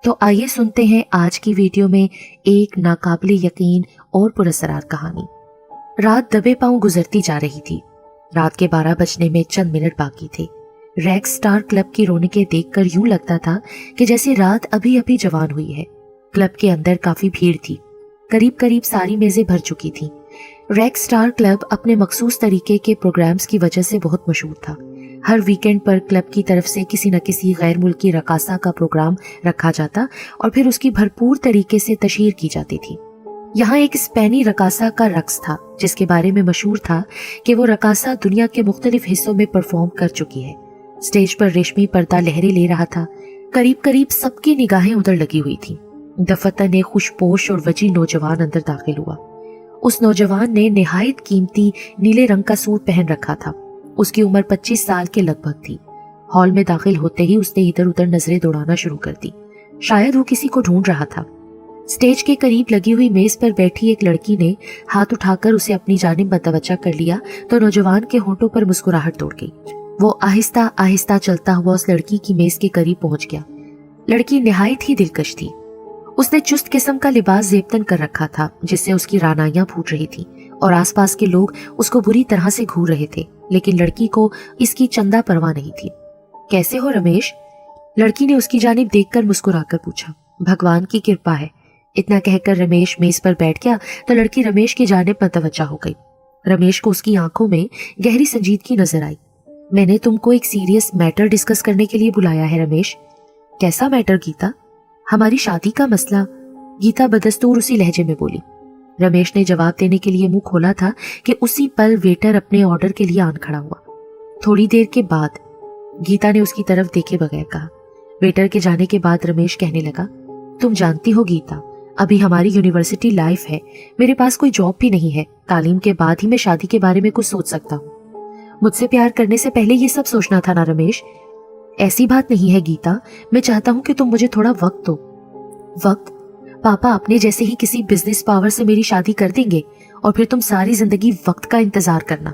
तो आइए सुनते हैं आज की वीडियो में एक नाकाबिले यकीन और पुरअसरार कहानी। रात दबे पांव गुजरती जा रही थी। रात के 12 बजने में चंद मिनट बाकी थे। रेक्स स्टार क्लब की रौनकें देखकर यूं लगता था कि जैसे रात अभी अभी जवान हुई है। क्लब के अंदर काफी भीड़ थी। करीब करीब सारी मेजें भर चुकी थीं। रेक्स स्टार क्लब अपने मखसूस तरीके के प्रोग्राम्स की वजह से बहुत मशहूर था। हर वीकेंड पर क्लब की तरफ से किसी न किसी गैर मुल्की रकासा का प्रोग्राम रखा जाता और फिर उसकी भरपूर तरीके से तशहीर की जाती थी। यहाँ एक स्पेनी रकासा का रक्स था जिसके बारे में मशहूर था कि वो रकासा दुनिया के मुख्तलिफ हिस्सों में परफॉर्म कर चुकी है। स्टेज पर रेशमी पर्दा लहरें ले रहा था। करीब करीब सबकी निगाहें उधर लगी हुई थी। दफतन एक खुशपोश और वजी नौजवान अंदर दाखिल हुआ। उस नौजवान ने निहायत कीमती नीले रंग का सूट पहन रखा था। उसकी उम्र 25 साल के लगभग थी। हॉल में दाखिल होते ही उसने इधर उधर नजरें दौड़ाना शुरू कर दी। शायद वो किसी को ढूंढ रहा था। स्टेज के करीब लगी हुई मेज पर बैठी एक लड़की ने हाथ उठाकर उसे अपनी जानिब मतवज्जा कर लिया तो नौजवान के होंठों पर मुस्कुराहट दौड़ गई। वो आहिस्ता आहिस्ता चलता हुआ उस लड़की की मेज के करीब पहुंच गया। लड़की निहायत ही दिलकश थी। उसने चुस्त किस्म का लिबास जेबतन कर रखा था जिससे उसकी रानाइयां फूट रही थी और आसपास के लोग उसको बुरी तरह से घूर रहे थे, लेकिन लड़की को इसकी चंदा परवाह नहीं थी। कैसे हो रमेश? लड़की ने उसकी जानिब देखकर मुस्कुराकर पूछा। भगवान की कृपा है। इतना कहकर रमेश मेज पर बैठ गया तो लड़की रमेश की जानिब मतवज्जा हो गई। रमेश को उसकी आंखों में गहरी संजीदगी नजर आई। मैंने तुमको एक सीरियस मैटर डिस्कस करने के लिए बुलाया है रमेश। कैसा मैटर गीता? हमारी शादी का मसला, गीता बदस्तूर उसी लहजे में बोली। रमेश ने जवाब देने के लिए मुंह खोला था कि उसी पल वेटर अपने ऑर्डर के लिए आन खड़ा हुआ। थोड़ी देर के बाद गीता ने उसकी तरफ देखे बगैर कहा। वेटर के जाने के बाद रमेश कहने लगा, तुम जानती हो गीता, अभी हमारी यूनिवर्सिटी लाइफ है। मेरे पास कोई जॉब भी नहीं है। तालीम के बाद ही मैं शादी के बारे में कुछ सोच सकता हूँ। मुझसे प्यार करने से पहले ये सब सोचना था ना रमेश? ऐसी बात नहीं है गीता, मैं चाहता हूं कि तुम मुझे थोड़ा वक्त दो। वक्त? पापा अपने जैसे ही किसी बिजनेस पावर से मेरी शादी कर देंगे और फिर तुम सारी जिंदगी वक्त का इंतजार करना।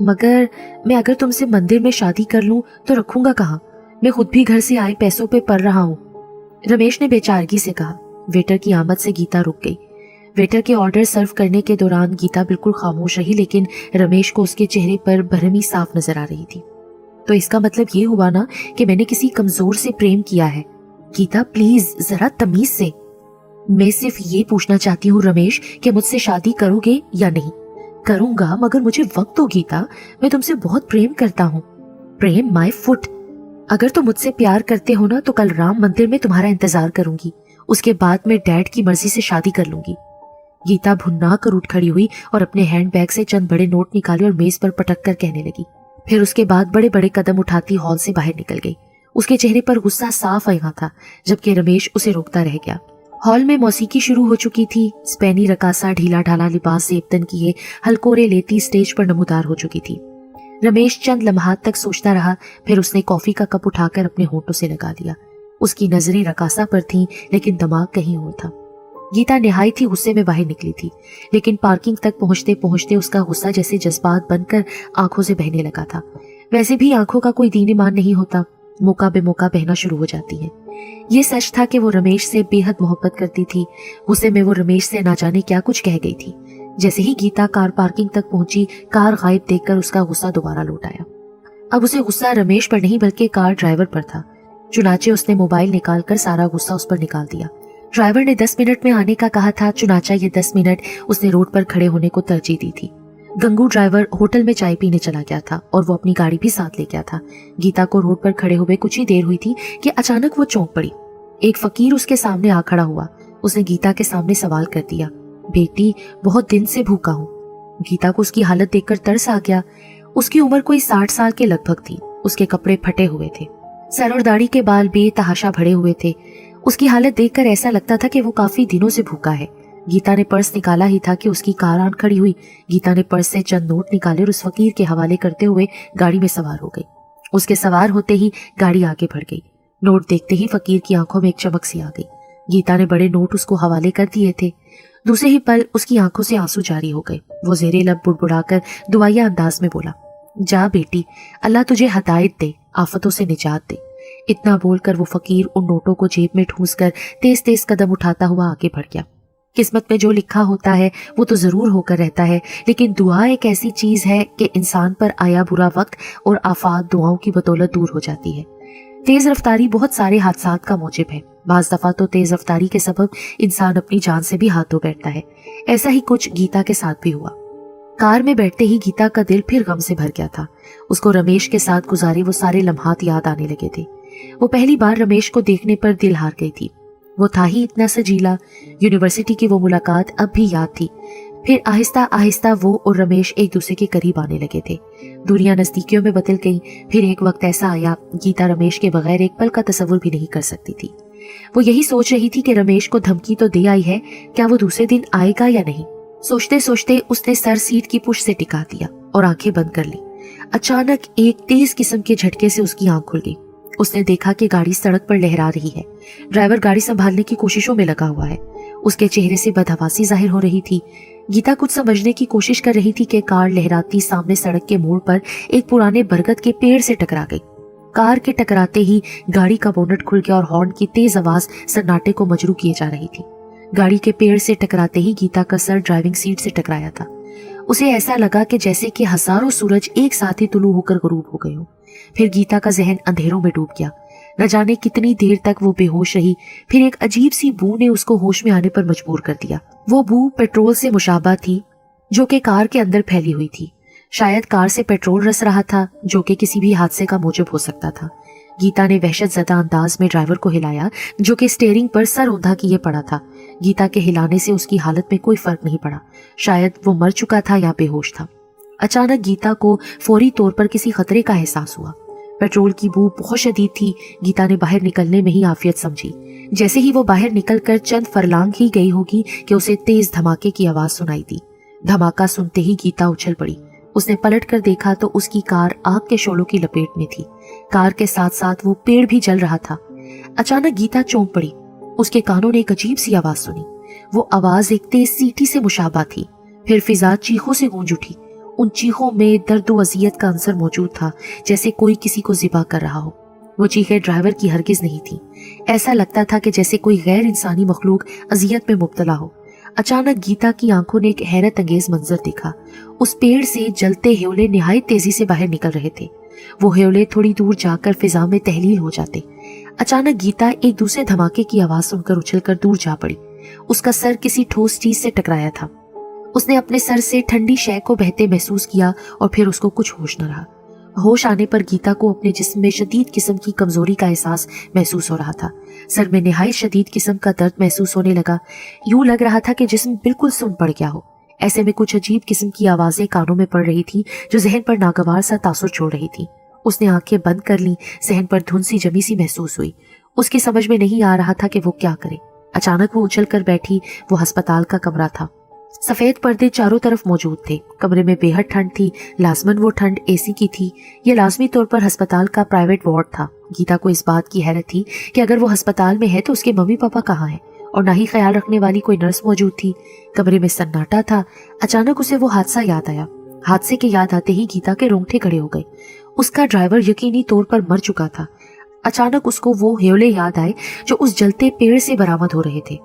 मगर मैं अगर तुमसे मंदिर में शादी कर लूं तो रखूंगा कहाँ? मैं खुद भी घर से आए पैसों पे पल रहा हूँ, रमेश ने बेचारगी से कहा। वेटर की आमद से गीता रुक गई। वेटर के ऑर्डर सर्व करने के दौरान गीता बिल्कुल खामोश रही, लेकिन रमेश को उसके चेहरे पर भरमी साफ नजर आ रही थी। तो इसका मतलब ये हुआ ना कि मैंने किसी कमजोर से प्रेम किया है? गीता प्लीज जरा तमीज से। मैं सिर्फ ये पूछना चाहती हूँ रमेश कि मुझसे शादी करोगे या नहीं? करूंगा, मगर मुझे वक्त दो गीता, मैं तुमसे बहुत प्रेम करता हूँ। प्रेम माय फुट। अगर तुम मुझसे प्यार करते हो ना तो कल राम मंदिर में तुम्हारा इंतजार करूंगी। उसके बाद मैं डैड की मर्जी से शादी कर लूंगी। गीता भुन्ना कर उठ खड़ी हुई और अपने हैंड बैग से चंद बड़े नोट निकाले और मेज पर पटक कर कहने लगी। फिर उसके बाद बड़े बड़े कदम उठाती हॉल से बाहर निकल गई। उसके चेहरे पर गुस्सा साफ आया था, जबकि रमेश उसे रोकता रह गया। हॉल में मौसीकी शुरू हो चुकी थी। स्पेनी रकासा ढीला ढाला लिबास जेबतन किए हलकोरे लेती स्टेज पर नमूदार हो चुकी थी। रमेश चंद लम्हात तक सोचता रहा, फिर उसने कॉफी का कप उठाकर अपने होंठों से लगा दिया। उसकी नजरें रकासा पर थीं, लेकिन दिमाग कहीं और था। गीता निहायत ही गुस्से में बाहर निकली थी, लेकिन पार्किंग तक पहुंचते पहुंचते उसका गुस्सा जैसे जज्बात बनकर आंखों से बहने लगा था। वैसे भी आंखों का कोई दीन ईमान नहीं होता, मौका बेमौका बहना शुरू हो जाती है। ये सच था कि वो रमेश से बेहद मोहब्बत करती थी। गुस्से में वो रमेश से ना जाने क्या कुछ कह गई थी। जैसे ही गीता कार पार्किंग तक पहुंची, कार गायब देखकर उसका गुस्सा दोबारा लौट आया। अब उसे गुस्सा रमेश पर नहीं बल्कि कार ड्राइवर पर था। चुनाचे उसने मोबाइल निकालकर सारा गुस्सा उस पर निकाल दिया। ड्राइवर ने 10 मिनट में आने का कहा था, चुनाचा ये 10 मिनट उसने रोड पर खड़े होने को तरजीह दी थी। गंगू ड्राइवर होटल में चाय पीने चला गया था और वो अपनी गाड़ी भी साथ ले गया था। गीता को रोड पर खड़े हुए कुछ ही देर हुई थी कि अचानक वो चौंक पड़ी। एक फकीर उसके सामने आ खड़ा हुआ। उसने गीता के सामने सवाल कर दिया, बेटी बहुत दिन से भूखा हूँ। गीता को उसकी हालत देखकर तरस आ गया। उसकी उम्र कोई 60 साल के लगभग थी। उसके कपड़े फटे हुए थे, सर और दाढ़ी के बाल बेतहाशा भरे हुए थे। उसकी हालत देखकर ऐसा लगता था कि वो काफी दिनों से भूखा है। गीता ने पर्स निकाला ही था कि उसकी कार आन खड़ी हुई। गीता ने पर्स से चंद नोट निकाले और उस फकीर के हवाले करते हुए गाड़ी में सवार हो गई। उसके सवार होते ही गाड़ी आगे बढ़ गई। नोट देखते ही फकीर की आंखों में एक चमक सी आ गई। गीता ने बड़े नोट उसको हवाले कर दिए थे। दूसरे ही पल उसकी आंखों से आंसू जारी हो गए। वो ज़ेरे लब बुड़बुड़ाकर दुआया अंदाज में बोला, जा बेटी, अल्लाह तुझे हदायत दे, आफतों से निजात दे। इतना बोलकर वो फकीर उन नोटों को जेब में ठूंस कर तेज तेज कदम उठाता हुआ आगे बढ़ गया। किस्मत में जो लिखा होता है वो तो जरूर होकर रहता है, लेकिन दुआ एक ऐसी चीज है कि इंसान पर आया बुरा वक्त और आफात दुआओं की बदौलत दूर हो जाती है। तेज रफ्तारी बहुत सारे हादसात का मौजिब है। बाज दफा तो तेज रफ्तारी के सबब इंसान अपनी जान से भी हाथ धो बैठता है। ऐसा ही कुछ गीता के साथ भी हुआ। कार में बैठते ही गीता का दिल फिर गम से भर गया था। उसको रमेश के साथ गुजारे वो सारे लम्हात याद आने लगे थे। वो पहली बार रमेश को देखने पर दिल हार गई थी। वो था ही इतना सजीला। यूनिवर्सिटी की वो मुलाकात अब भी याद थी। फिर आहिस्ता आहिस्ता वो और रमेश एक दूसरे के करीब आने लगे थे। दूरियां नजदीकियों में बदल गईं। फिर एक वक्त ऐसा आया, गीता रमेश के बगैर एक पल का तस्वुर भी नहीं कर सकती थी। वो यही सोच रही थी कि रमेश को धमकी तो दे आई है, क्या वो दूसरे दिन आएगा या नहीं। सोचते सोचते उसने सर सीट की पुश से टिका दिया और आंखें बंद कर ली। अचानक एक तेज किस्म के झटके से उसकी आंख खुल गई। उसने देखा कि गाड़ी सड़क पर लहरा रही है। ड्राइवर गाड़ी संभालने की कोशिशों में लगा हुआ है। उसके चेहरे से बदहवासी जाहिर हो रही थी। गीता कुछ समझने की कोशिश कर रही थी कि कार लहराती सामने सड़क के मोड़ पर एक पुराने बरगद के पेड़ से टकरा गई। कार के टकराते ही गाड़ी का बोनट खुल गया और हॉर्न की तेज आवाज सन्नाटे को मजरू किए जा रही थी। गाड़ी के पेड़ से टकराते ही गीता का सर ड्राइविंग सीट से टकराया था। उसे ऐसा लगा कि जैसे कि हजारों सूरज एक साथ ही तुलू होकर गुरूब हो गए हो। फिर गीता का जहन अंधेरों में डूब गया। न जाने कितनी देर तक वो बेहोश रही। फिर एक अजीब सी बू ने उसको होश में आने पर मजबूर कर दिया। वो बू पेट्रोल से मुशाबा थी जो कि कार के अंदर फैली हुई थी। शायद कार से पेट्रोल रस रहा था, जो कि किसी भी हादसे का मूजब हो सकता था। गीता ने वहशत ज़दा अंदाज में ड्राइवर को हिलाया, जो कि स्टीयरिंग पर सर औंधा किए पड़ा था। गीता के हिलाने से उसकी हालत में कोई फर्क नहीं पड़ा। शायद वो मर चुका था या बेहोश था। अचानक गीता को फौरी तौर पर किसी खतरे का एहसास हुआ। पेट्रोल की बू बहुत शदीद थी। गीता ने बाहर निकलने में ही आफियत समझी। जैसे ही वो बाहर निकलकर चंद फरलांग ही गई होगी कि उसे तेज धमाके की आवाज सुनाई दी। धमाका सुनते ही गीता उछल पड़ी। उसने पलट कर देखा तो उसकी कार आग के शोलों की लपेट में थी। कार के साथ साथ वो पेड़ भी जल रहा था। अचानक गीता चौंक पड़ी। उसके कानों ने एक अजीब सी आवाज सुनी। वो आवाज एक तेज सीटी से मुशाबा थी। फिर फिजा चीखों से गूंज उठी। उन चीखों में दर्द व अजियत का अंसर मौजूद था, जैसे कोई किसी को ज़िबा कर रहा हो। वो चीखें ड्राइवर की हरगिज नहीं थी। ऐसा लगता था कि जैसे कोई गैर इंसानी मखलूक अजियत में मुब्तला हो। अचानक गीता की आंखों ने एक हैरत अंगेज मंजर देखा। उस पेड़ से जलते ह्योले निहायत तेजी से बाहर निकल रहे थे। वो ह्योले थोड़ी दूर जाकर फिजा में तहलील हो जाते। अचानक गीता एक दूसरे धमाके की आवाज सुनकर उछलकर दूर जा पड़ी। उसका सर किसी ठोस चीज से टकराया था। उसने अपने सर से ठंडी शय को बहते महसूस किया और फिर उसको कुछ होश न रहा। होश आने पर गीता को अपने जिस्म में शदीद किस्म की कमजोरी का एहसास महसूस हो रहा था। सर में निहायत शदीद किस्म का दर्द महसूस होने लगा। यूं लग रहा था कि जिस्म बिल्कुल सुन पड़ गया हो। ऐसे में कुछ अजीब किस्म की आवाजें कानों में पड़ रही थी, जो जहन पर नागवार सा तासुर छोड़ रही थी। उसने आंखें बंद कर ली। जहन पर धुन सी जमी सी महसूस हुई। उसकी समझ में नहीं आ रहा था कि वो क्या करे। अचानक वो उछल कर बैठी। वो अस्पताल का कमरा था। सफेद पर्दे चारों तरफ मौजूद थे। कमरे में बेहद ठंड थी। लाजमन वो ठंड एसी की थी। ये लाजमी तौर पर अस्पताल का प्राइवेट वार्ड था। गीता को इस बात की हैरत थी कि अगर वो अस्पताल में है तो उसके मम्मी पापा कहाँ हैं, और ना ही ख्याल रखने वाली कोई नर्स मौजूद थी। कमरे में सन्नाटा था। अचानक उसे वो हादसा याद आया। हादसे के याद आते ही गीता के रोंगटे खड़े हो गए। उसका ड्राइवर यकीनी तौर पर मर चुका था। अचानक उसको वो ह्योले याद आए जो उस जलते पेड़ से बरामद हो रहे थे।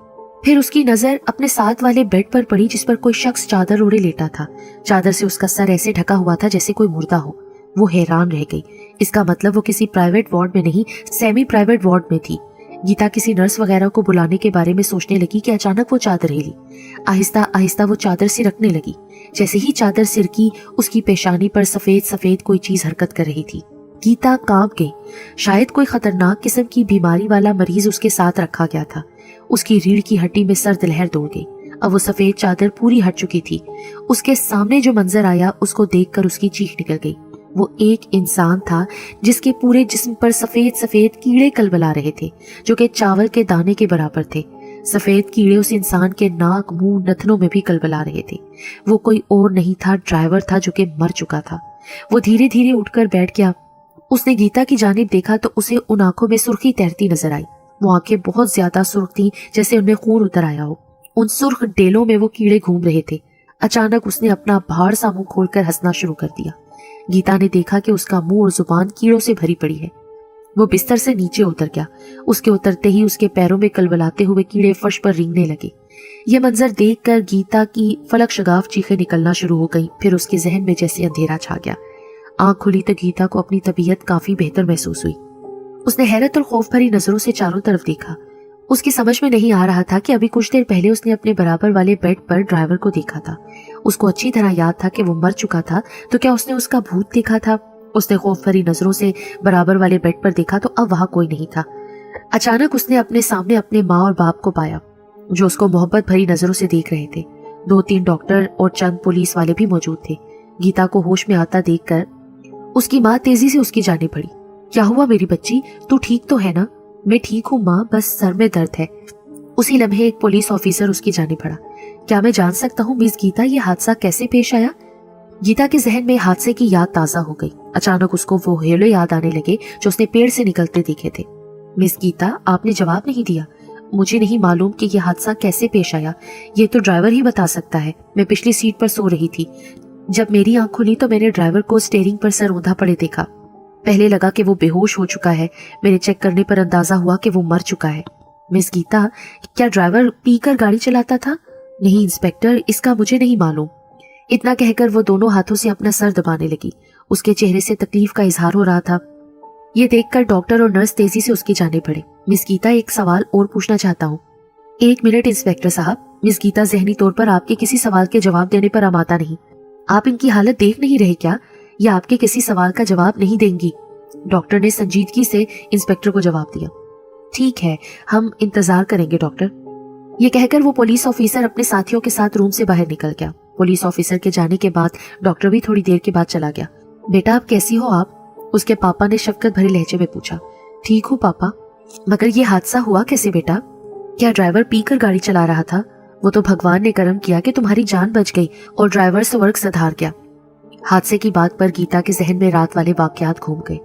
फिर उसकी नजर अपने साथ वाले बेड पर पड़ी, जिस पर कोई शख्स चादर ओढ़े लेटा था। चादर से उसका सर ऐसे ढका हुआ था जैसे कोई मुर्दा हो। वो हैरान रह गई। इसका मतलब वो किसी प्राइवेट वार्ड में नहीं, सेमी प्राइवेट वार्ड में थी। गीता किसी नर्स वगैरह को बुलाने के बारे में सोचने लगी कि अचानक वो चादर हिली। आहिस्ता आहिस्ता वो चादर सिरकने लगी। जैसे ही चादर सिरकी, उसकी पेशानी पर सफेद सफेद कोई चीज हरकत कर रही थी। गीता कांप गई। शायद कोई खतरनाक किस्म की बीमारी वाला मरीज उसके साथ रखा गया था। उसकी रीढ़ की हड्डी में सर्द लहर दौड़ गई। अब वो सफेद चादर पूरी हट चुकी थी। उसके सामने जो मंजर आया उसको देखकर उसकी चीख निकल गई। वो एक इंसान था जिसके पूरे जिस्म पर सफेद सफेद कीड़े कलबला रहे थे, जो कि चावल के दाने के बराबर थे। सफेद कीड़े उस इंसान के नाक, मुंह, नथनों में भी कलबला रहे थे। वो कोई और नहीं था, ड्राइवर था जो कि मर चुका था। वो धीरे धीरे उठकर बैठ गया। उसने गीता की जानिब देखा तो उसे उन आंखों में सुर्खी तैरती नजर आई। वो आंखें बहुत ज्यादा सुर्ख थी, जैसे उनमें खून उतर आया हो। उन सुर्ख डेलों में वो कीड़े घूम रहे थे। अचानक उसने अपना भार सा मुंह खोलकर हंसना शुरू कर दिया। गीता ने देखा कि उसका मुंह और जुबान कीड़ों से भरी पड़ी है। वो बिस्तर से नीचे उतर गया। उसके उतरते ही उसके पैरों में कलबलाते हुए कीड़े फर्श पर रेंगने लगे। ये मंजर देखकर गीता की फलक शगाफ चीखें निकलना शुरू हो गई। फिर उसके जहन में जैसे अंधेरा छा गया। आंख खुली तो गीता को अपनी तबीयत काफी बेहतर महसूस हुई। उसने हैरत और खौफ भरी नजरों से चारों तरफ देखा। उसकी समझ में नहीं आ रहा था कि अभी कुछ देर पहले उसने अपने बराबर वाले बेड पर ड्राइवर को देखा था। उसको अच्छी तरह याद था कि वो मर चुका था, तो क्या उसने उसका भूत देखा था? उसने खौफ भरी नजरों से बराबर वाले बेड पर देखा तो अब वहां कोई नहीं था। अचानक उसने अपने सामने अपने माँ और बाप को पाया, जो उसको मोहब्बत भरी नजरों से देख रहे थे। 2-3 डॉक्टर और चंद पुलिस वाले भी मौजूद थे। गीता को होश में आता देखकर उसकी माँ तेजी से उसकी जाने पड़ी। क्या हुआ मेरी बच्ची, तू ठीक तो है ना? मैं ठीक हूँ माँ, बस सर में दर्द है। उसी लम्हे एक पुलिस ऑफिसर उसकी जाने पड़ा। क्या मैं जान सकता हूँ मिस गीता, ये हादसा कैसे पेश आया? गीता के जहन में हादसे की याद ताजा हो गई। अचानक उसको वो हेलो याद आने लगे जो उसने पेड़ से निकलते देखे थे। मिस गीता, आपने जवाब नहीं दिया। मुझे नहीं मालूम कि यह हादसा कैसे पेश आया, ये तो ड्राइवर ही बता सकता है। मैं पिछली सीट पर सो रही थी। जब मेरी आंख खुली तो मैंने ड्राइवर को स्टीयरिंग पर सर औंधा पड़े देखा। पहले लगा कि वो बेहोश हो चुका है, मेरे चेक करने पर अंदाजा हुआ कि वो मर चुका है। मिस गीता, क्या ड्राइवर पीकर गाड़ी चलाता था? नहीं इंस्पेक्टर, इसका मुझे नहीं मालूम। इतना कहकर वो दोनों हाथों से अपना सर दबाने लगी। उसके चेहरे से तकलीफ का इजहार हो रहा था। ये देखकर डॉक्टर और नर्स तेजी से उसकी जाने पड़े। मिस गीता, एक सवाल और पूछना चाहता हूँ। 1 मिनट इंस्पेक्टर साहब। मिस गीता, जहनी तौर पर आपके किसी सवाल के जवाब देने पर आमादा नहीं। आप इनकी हालत देख नहीं रहे क्या? या आपके किसी सवाल का जवाब नहीं देंगी? डॉक्टर ने संजीदगी से इंस्पेक्टर को जवाब दिया। ठीक है, हम इंतजार करेंगे डॉक्टर। ये कहकर वो पुलिस ऑफिसर अपने साथियों के साथ रूम से बाहर निकल गया। पुलिस ऑफिसर के जाने के बाद डॉक्टर भी थोड़ी देर के बाद चला गया। बेटा, आप कैसी हो आप? उसके पापा ने शफकत भरे लहजे में पूछा। ठीक हूँ पापा। मगर ये हादसा हुआ कैसे बेटा? क्या ड्राइवर पीकर गाड़ी चला रहा था? वो तो भगवान ने करम किया कि तुम्हारी जान बच गई और ड्राइवर स्वर्ग सधार गया। हादसे की बात पर गीता के जहन में रात वाले वाकयात घूम गए।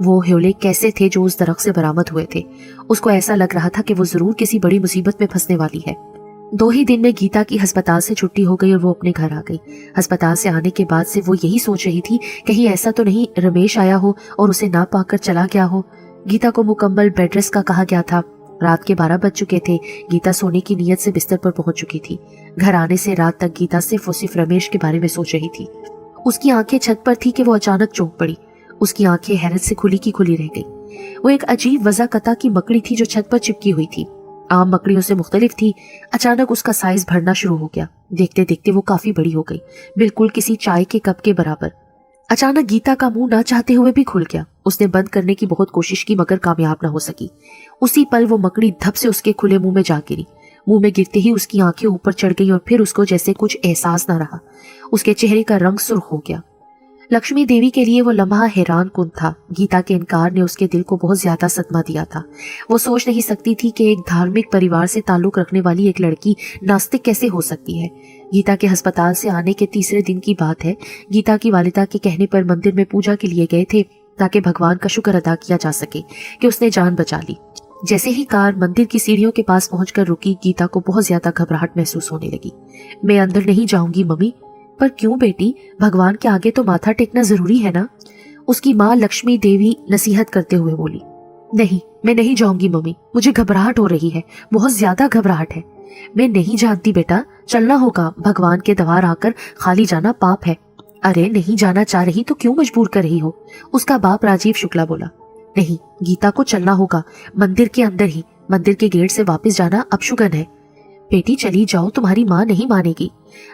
वो ह्योले कैसे थे जो उस दरख्त से बरामद हुए थे। उसको ऐसा लग रहा था कि वो जरूर किसी बड़ी मुसीबत में फंसने वाली है। 2 ही दिन में गीता की अस्पताल से छुट्टी हो गई और वो अपने घर आ गई। अस्पताल से आने के बाद से वो यही सोच रही थी, कहीं ऐसा तो नहीं रमेश आया हो और उसे ना पाकर चला गया हो। गीता को मुकम्मल बेड रेस्ट का कहा गया था। रात के 12 बज चुके थे। गीता सोने की नीयत से बिस्तर पर पहुंच चुकी थी। घर आने से रात तक गीता सिर्फ और सिर्फ रमेश के बारे में सोच रही थी। उसकी आंखें छत पर थी कि वो अचानक चौंक पड़ी। उसकी आंखें हैरत से खुली की खुली रह गई। वो एक अजीब वज़ा कता की मकड़ी थी जो छत पर चिपकी हुई थी। आम मकड़ियों से मुख्तलिफ थी। अचानक उसका साइज बढ़ना शुरू हो गया। देखते देखते वो काफी बड़ी हो गई, बिल्कुल किसी चाय के कप के बराबर। अचानक गीता का मुंह ना चाहते हुए भी खुल गया। उसने बंद करने की बहुत कोशिश की मगर कामयाब ना हो सकी। उसी पल वो मकड़ी धप से उसके खुले मुंह में जा गिरी। मुंह में गिरते ही उसकी आंखें ऊपर चढ़ गई और फिर उसको जैसे कुछ एहसास न रहा। उसके चेहरे का रंग सुर्ख हो गया। लक्ष्मी देवी के लिए वो लम्हा हैरान कुन था। गीता के इनकार ने उसके दिल को बहुत ज्यादा सदमा दिया था। वो सोच नहीं सकती थी कि एक धार्मिक परिवार से ताल्लुक रखने वाली एक लड़की नास्तिक कैसे हो सकती है। गीता के अस्पताल से आने के 3रे दिन की बात है। गीता की वालिदा के कहने पर मंदिर में पूजा के लिए गए थे ताकि भगवान का शुक्र अदा किया जा सके कि उसने जान बचा ली। जैसे ही कार मंदिर की सीढ़ियों के पास पहुंचकर रुकी, गीता को बहुत ज्यादा घबराहट महसूस होने लगी। मैं अंदर नहीं जाऊंगी मम्मी। पर क्यों बेटी, भगवान के आगे तो माथा टेकना जरूरी है ना? उसकी माँ लक्ष्मी देवी नसीहत करते हुए बोली। नहीं, मैं नहीं जाऊंगी मम्मी, मुझे घबराहट हो रही है, बहुत ज्यादा घबराहट है। मैं नहीं जानती बेटा, चलना होगा। भगवान के द्वार आकर खाली जाना पाप है। अरे नहीं जाना चाह रही तो क्यों मजबूर कर रही हो? उसका बाप राजीव शुक्ला बोला। नहीं, गीता को चलना होगा, मंदिर के अंदर ही। मंदिर के गेट से वापस जाना अपशुगन है। बेटी चली जाओ, तुम्हारी माँ नहीं मानेगी।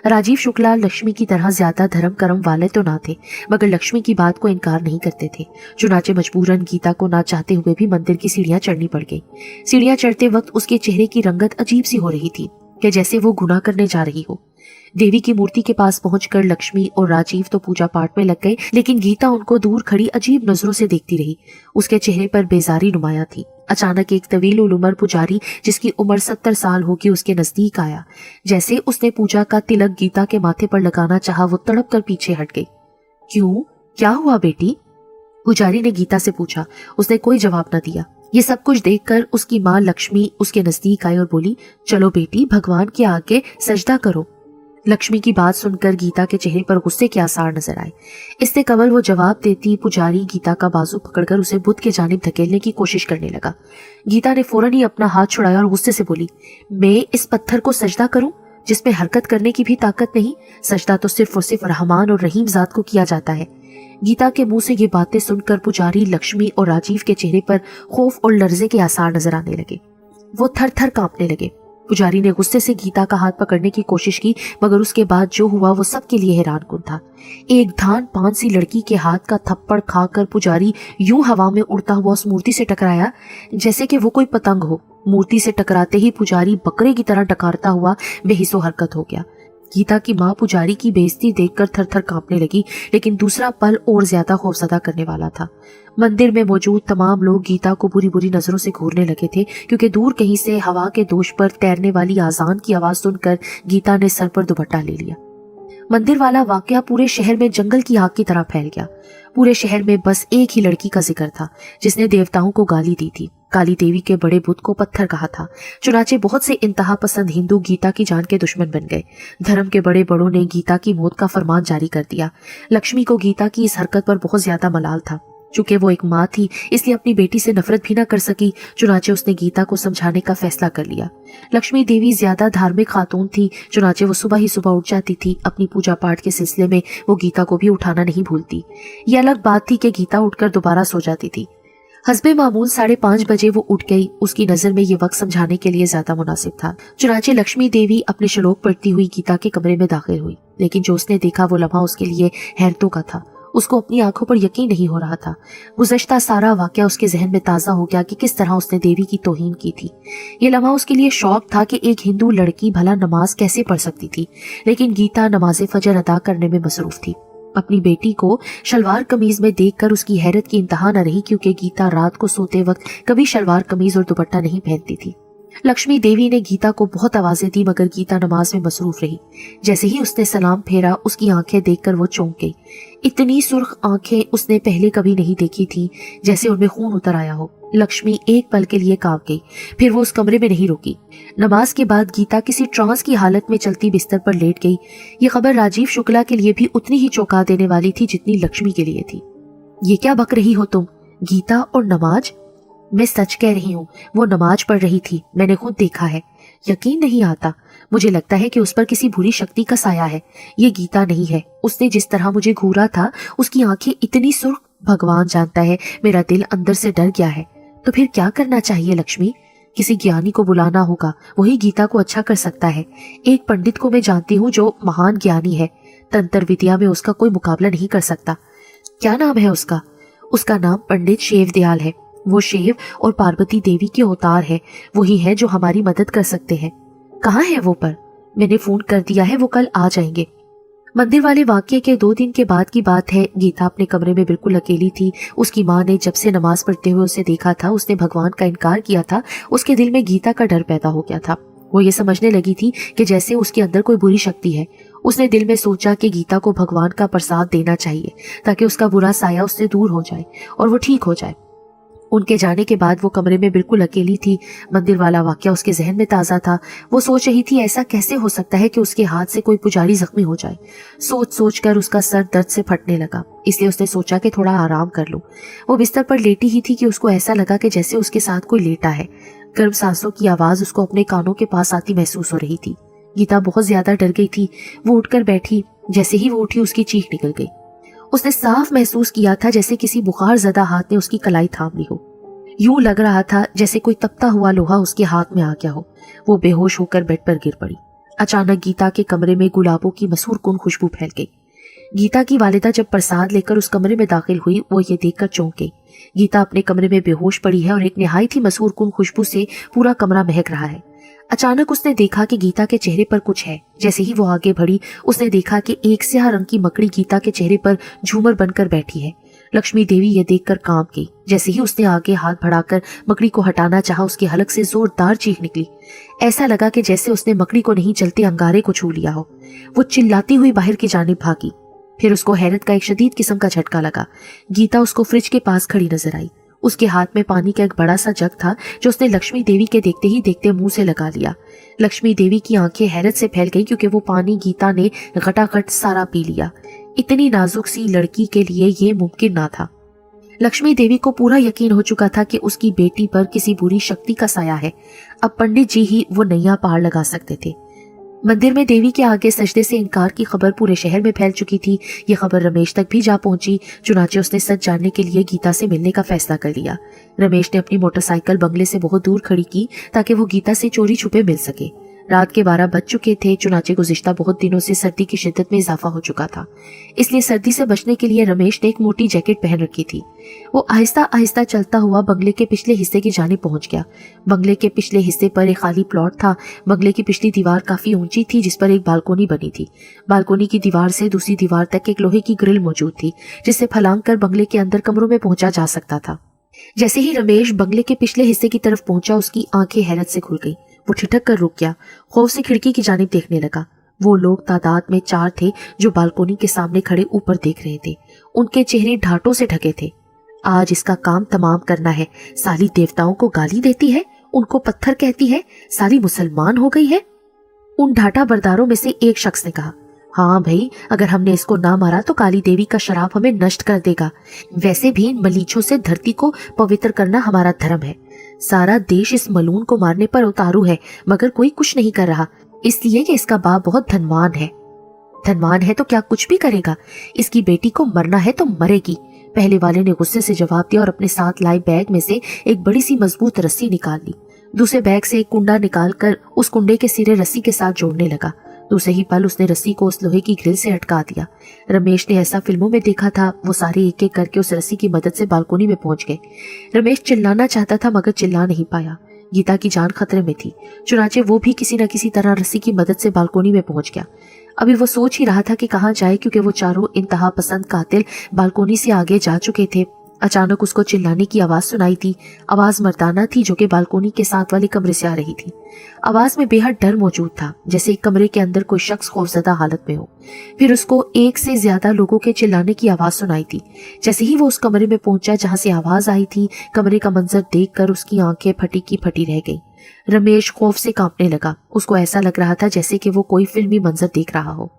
राजीव शुक्ला लक्ष्मी की तरह ज्यादा धर्म कर्म वाले तो ना थे, मगर लक्ष्मी की बात को इनकार नहीं करते थे। चुनाचे मजबूरन गीता को ना चाहते हुए भी मंदिर की सीढ़ियां चढ़नी पड़ गई। सीढ़ियां चढ़ते वक्त उसके चेहरे की रंगत अजीब सी हो रही थी कि जैसे वो गुनाह करने जा रही हो। देवी की मूर्ति के पास पहुंचकर लक्ष्मी और राजीव तो पूजा पाठ में लग गए, लेकिन गीता उनको दूर खड़ी अजीब नजरों से देखती रही। उसके चेहरे पर बेजारी नुमाया थी। अचानक एक तवील उम्र पुजारी, जिसकी उम्र 70 साल होगी, उसके नजदीक आया। जैसे उसने पूजा का तिलक गीता के माथे पर लगाना चाहा, वो तड़प कर पीछे हट गई। क्यों, क्या हुआ बेटी? पुजारी ने गीता से पूछा। उसने कोई जवाब न दिया। ये सब कुछ देखकर उसकी माँ लक्ष्मी उसके नजदीक आई और बोली, चलो बेटी, भगवान के आगे सजदा करो। लक्ष्मी की बात सुनकर गीता के चेहरे पर गुस्से के आसार नजर आए। इससे कबल वो जवाब देती पुजारी गीता का बाजू पकड़कर उसे बुत के जानिब धकेलने की कोशिश करने लगा। गीता ने फौरन ही अपना हाथ छुड़ाया और गुस्से से बोली, मैं इस पत्थर को सजदा करूं जिसमें हरकत करने की भी ताकत नहीं? सजदा तो सिर्फ और सिर्फ रहमान और रहीम जात को किया जाता है। गीता के मुंह से ये बातें सुनकर पुजारी, लक्ष्मी और राजीव के चेहरे पर खौफ और लर्जे के आसार नजर आने लगे। वो थर थर कांपने लगे। पुजारी ने गुस्से से गीता का हाथ पकड़ने की कोशिश की, मगर उसके बाद जो हुआ वो सबके लिए हैरानकुन था। एक धान पान सी लड़की के हाथ का थप्पड़ खाकर पुजारी यूं हवा में उड़ता हुआ उस मूर्ति से टकराया जैसे कि वो कोई पतंग हो। मूर्ति से टकराते ही पुजारी बकरे की तरह डकारता हुआ बेहिस्सो हरकत हो गया। गीता की माँ पुजारी की बेइज्जती देखकर थर थर कांपने लगी, लेकिन दूसरा पल और ज्यादा खौफजदा करने वाला था। मंदिर में मौजूद तमाम लोग गीता को बुरी बुरी नजरों से घूरने लगे थे, क्योंकि दूर कहीं से हवा के दोष पर तैरने वाली आजान की आवाज सुनकर गीता ने सर पर दुपट्टा ले लिया। मंदिर वाला वाकया पूरे शहर में जंगल की आग की तरह फैल गया। पूरे शहर में बस एक ही लड़की का जिक्र था जिसने देवताओं को गाली दी थी। काली देवी के बड़े बुत को पत्थर कहा था। चुनाचे बहुत से इंतहा पसंद हिंदू गीता की जान के दुश्मन बन गए। धर्म के बड़े बड़ों ने गीता की मौत का फरमान जारी कर दिया। लक्ष्मी को गीता की इस हरकत पर बहुत ज्यादा मलाल था। चूंकि वो एक माँ थी, इसलिए अपनी बेटी से नफरत भी न कर सकी। चुनाचे उसने गीता को समझाने का फैसला कर लिया। लक्ष्मी देवी ज्यादा धार्मिक खातून थी। चुनाचे वो सुबह ही सुबह उठ जाती थी। अपनी पूजा पाठ के सिलसिले में वो गीता को भी उठाना नहीं भूलती। ये अलग बात थी कि गीता उठकर दोबारा सो जाती थी। हस्बे मामूल 5:30 बजे वो उठ गई। उसकी नजर में ये वक्त समझाने के लिए ज्यादा मुनासिब था। चुनाचे लक्ष्मी देवी अपने श्लोक पढ़ती हुई गीता के कमरे में दाखिल हुई, लेकिन जो उसने देखा वो लम्हा उसके लिए हैरतों का था। उसको अपनी आंखों पर यकीन नहीं हो रहा था। गुज़श्ता सारा वाकया उसके जहन में ताज़ा हो गया कि किस तरह उसने देवी की तौहीन की थी। ये लम्हा उसके लिए शौक था कि एक हिंदू लड़की भला नमाज कैसे पढ़ सकती थी, लेकिन गीता नमाज फजर अदा करने में मसरूफ थी। अपनी बेटी को शलवार कमीज में देखकर उसकी हैरत की इंतहा न रही, क्योंकि गीता रात को सोते वक्त कभी शलवार कमीज और दुपट्टा नहीं पहनती थी। लक्ष्मी देवी ने गीता को बहुत आवाजें दी, मगर गीता नमाज में मसरूफ रही। जैसे ही उसने सलाम फेरा, उसकी आंखें देखकर वो चौंक गई। इतनी सुर्ख आंखें उसने पहले कभी नहीं देखी थी, जैसे उनमें खून उतर आया हो। लक्ष्मी एक पल के लिए कांप गई, फिर वो उस कमरे में नहीं रुकी। नमाज के बाद गीता किसी ट्रांस की हालत में चलती बिस्तर पर लेट गई। ये खबर राजीव शुक्ला के लिए भी उतनी ही चौंका देने वाली थी जितनी लक्ष्मी के लिए थी। ये क्या बक रही हो तुम? गीता और नमाज? मैं सच कह रही हूँ, वो नमाज पढ़ रही थी। मैंने खुद देखा है। यकीन नहीं आता। मुझे लगता है कि उस पर किसी बुरी शक्ति का साया है। ये गीता नहीं है। उसने जिस तरह मुझे घूरा था, उसकी आंखें इतनी सुर्ख, भगवान जानता है मेरा दिल अंदर से डर गया है। तो फिर क्या करना चाहिए लक्ष्मी? किसी ज्ञानी को बुलाना होगा, वही गीता को अच्छा कर सकता है। एक पंडित को मैं जानती हूँ जो महान ज्ञानी है। तंत्र विद्या में उसका कोई मुकाबला नहीं कर सकता। क्या नाम है उसका? उसका नाम पंडित शेव दयाल है। वो शिव और पार्वती देवी के अवतार है। वही है जो हमारी मदद कर सकते हैं। कहाँ है वो? पर मैंने फोन कर दिया है, वो कल आ जाएंगे। मंदिर वाले वाक्य के 2 दिन के बाद की बात है। गीता अपने कमरे में बिल्कुल अकेली थी। उसकी माँ ने जब से नमाज पढ़ते हुए उसे देखा था, उसने भगवान का इनकार किया था। उसके दिल में गीता का डर पैदा हो गया था। वो ये समझने लगी थी कि जैसे उसके अंदर कोई बुरी शक्ति है। उसने दिल में सोचा कि गीता को भगवान का प्रसाद देना चाहिए, ताकि उसका बुरा साया उससे दूर हो जाए और वो ठीक हो जाए। उनके जाने के बाद वो कमरे में बिल्कुल अकेली थी। मंदिर वाला वाकया उसके जहन में ताज़ा था। वो सोच रही थी ऐसा कैसे हो सकता है कि उसके हाथ से कोई पुजारी जख्मी हो जाए। सोच सोच कर उसका सर दर्द से फटने लगा, इसलिए उसने सोचा कि थोड़ा आराम कर लूं। वो बिस्तर पर लेटी ही थी कि उसको ऐसा लगा कि जैसे उसके साथ कोई लेटा है। गर्म सांसों की आवाज़ उसको अपने कानों के पास आती महसूस हो रही थी। गीता बहुत ज्यादा डर गई थी। वो उठकर बैठी। जैसे ही वो उठी, उसकी चीख निकल गई। उसने साफ महसूस किया था जैसे किसी बुखार ज़दा हाथ ने उसकी कलाई थाम ली हो। यूं लग रहा था जैसे कोई तपता हुआ लोहा उसके हाथ में आ गया हो। वो बेहोश होकर बेड पर गिर पड़ी। अचानक गीता के कमरे में गुलाबों की मसूर कुन खुशबू फैल गई। गीता की वालिदा जब प्रसाद लेकर उस कमरे में दाखिल हुई, वो ये देखकर चौंक गई। गीता अपने कमरे में बेहोश पड़ी है और एक निहायत ही मसूर कुन खुशबू से पूरा कमरा महक रहा है। अचानक उसने देखा कि गीता के चेहरे पर कुछ है। जैसे ही वो आगे बढ़ी, उसने देखा कि एक स्याह रंग की मकड़ी गीता के चेहरे पर झूमर बनकर बैठी है। लक्ष्मी देवी ये देखकर कांप गई। जैसे ही उसने आगे हाथ बढ़ाकर मकड़ी को हटाना चाहा, उसके हलक से जोरदार चीख निकली। ऐसा लगा कि जैसे उसने मकड़ी को नहीं, जलते अंगारे को छू लिया हो। वो चिल्लाती हुई बाहर की जानिब भागी। फिर उसको हैरत का एक शदीद किस्म का झटका लगा। गीता उसको फ्रिज के पास खड़ी नजर आई। उसके हाथ में पानी का एक बड़ा सा जग था जो उसने लक्ष्मी देवी के देखते ही देखते मुंह से लगा लिया। लक्ष्मी देवी की आंखें हैरत से फैल गई क्योंकि वो पानी गीता ने घटाघट सारा पी लिया। इतनी नाजुक सी लड़की के लिए ये मुमकिन ना था। लक्ष्मी देवी को पूरा यकीन हो चुका था कि उसकी बेटी पर किसी बुरी शक्ति का साया है। अब पंडित जी ही वो नैया पार लगा सकते थे। मंदिर में देवी के आगे सजदे से इनकार की खबर पूरे शहर में फैल चुकी थी। ये खबर रमेश तक भी जा पहुंची। चुनाचे उसने सच जानने के लिए गीता से मिलने का फैसला कर लिया। रमेश ने अपनी मोटरसाइकिल बंगले से बहुत दूर खड़ी की ताकि वो गीता से चोरी छुपे मिल सके। रात के 12 बज चुके थे। चुनाचे गुज़िश्ता बहुत दिनों से सर्दी की शिद्दत में इजाफा हो चुका था, इसलिए सर्दी से बचने के लिए रमेश ने एक मोटी जैकेट पहन रखी थी। वो आहिस्ता आहिस्ता चलता हुआ बंगले के पिछले हिस्से की जानिब पहुंच गया। बंगले के पिछले हिस्से पर एक खाली प्लॉट था। बंगले की पिछली दीवार काफी ऊंची थी जिस पर एक बालकोनी बनी थी। बालकोनी की दीवार से दूसरी दीवार तक एक लोहे की ग्रिल मौजूद थी जिससे फलांग कर बंगले के अंदर कमरों में पहुंचा जा सकता था। जैसे ही रमेश बंगले के पिछले हिस्से की तरफ पहुंचा, उसकी आंखें हैरत से खुल गई। वो ठिठक कर रुक गया, खौफ से खिड़की की जानिब देखने लगा। वो लोग तादाद में 4 थे जो बालकोनी के सामने खड़े ऊपर देख रहे थे। उनके चेहरे ढाटों से ढके थे। आज इसका काम तमाम करना है। साली देवताओं को गाली देती है, उनको पत्थर कहती है, साली मुसलमान हो गई है। उन ढाटा बरदारों में से एक शख्स ने कहा, हाँ भाई, अगर हमने इसको ना मारा तो काली देवी का शराब हमें नष्ट कर देगा। वैसे भी इन मलीचों से धरती को पवित्र करना हमारा धर्म है। सारा देश इस मलून को मारने पर उतारू है, मगर कोई कुछ नहीं कर रहा, इसलिए कि इसका बाप बहुत धनवान है। धनवान है तो क्या कुछ भी करेगा। इसकी बेटी को मरना है तो मरेगी। पहले वाले ने गुस्से से जवाब दिया और अपने साथ लाए बैग में से एक बड़ी सी मजबूत रस्सी निकाल ली। दूसरे बैग से एक कुंडा निकालकर उस कुंडे के सिरे रस्सी के साथ जोड़ने लगा। दूसरे ही पल उसने रस्सी को उस लोहे की ग्रिल से अटका दिया। रमेश ने ऐसा फिल्मों में देखा था। वो सारे एक एक करके उस रस्सी की मदद से बालकोनी में पहुंच गए। रमेश चिल्लाना चाहता था मगर चिल्ला नहीं पाया। गीता की जान खतरे में थी। चुनाचे वो भी किसी न किसी तरह रस्सी की मदद से बालकोनी में पहुंच गया। अभी वो सोच ही रहा था कि कहाँ जाए क्योंकि वो चारों इंतहा पसंद कातिल बालकोनी से आगे जा चुके थे। अचानक उसको चिल्लाने की आवाज सुनाई थी। आवाज मर्दाना थी जो कि बालकोनी के साथ वाले कमरे से आ रही थी। आवाज में बेहद डर मौजूद था, जैसे कमरे के अंदर कोई शख्स खौफजदा हालत में हो। फिर उसको एक से ज्यादा लोगों के चिल्लाने की आवाज सुनाई थी। जैसे ही वो उस कमरे में पहुंचा जहां से आवाज आई थी, कमरे का मंजर देखकर उसकी आंखें फटी की फटी रह गई। रमेश खौफ से कांपने लगा। उसको ऐसा लग रहा था जैसे कि वो कोई फिल्मी मंजर देख रहा हो।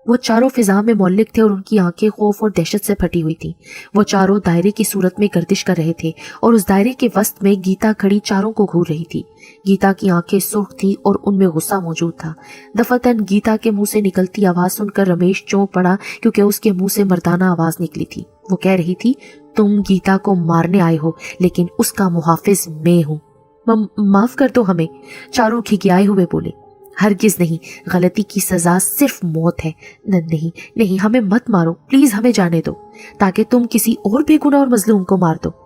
वो चारों फिजा में मौलिक थे और उनकी आंखें खौफ और दहशत से फटी हुई थी। वो चारों दायरे की सूरत में गर्दिश कर रहे थे और उस दायरे के वस्त में गीता खड़ी चारों को घूर रही थी। गीता की आंखें सुर्ख थी और उनमें गुस्सा मौजूद था। दफतन गीता के मुंह से निकलती आवाज सुनकर रमेश चौंक पड़ा क्योंकि उसके मुंह से मर्दाना आवाज निकली थी। वो कह रही थी, तुम गीता को मारने आए हो लेकिन उसका मुहाफिज मैं हूँ। माफ कर दो हमें। चारों खिकियाए हुए बोले, हरगिज नहीं, गलती की सजा सिर्फ मौत है। नहीं नहीं, हमें मत मारो प्लीज, हमें जाने दो ताकि तुम किसी और बेगुनाह और मजलूम को मार दो।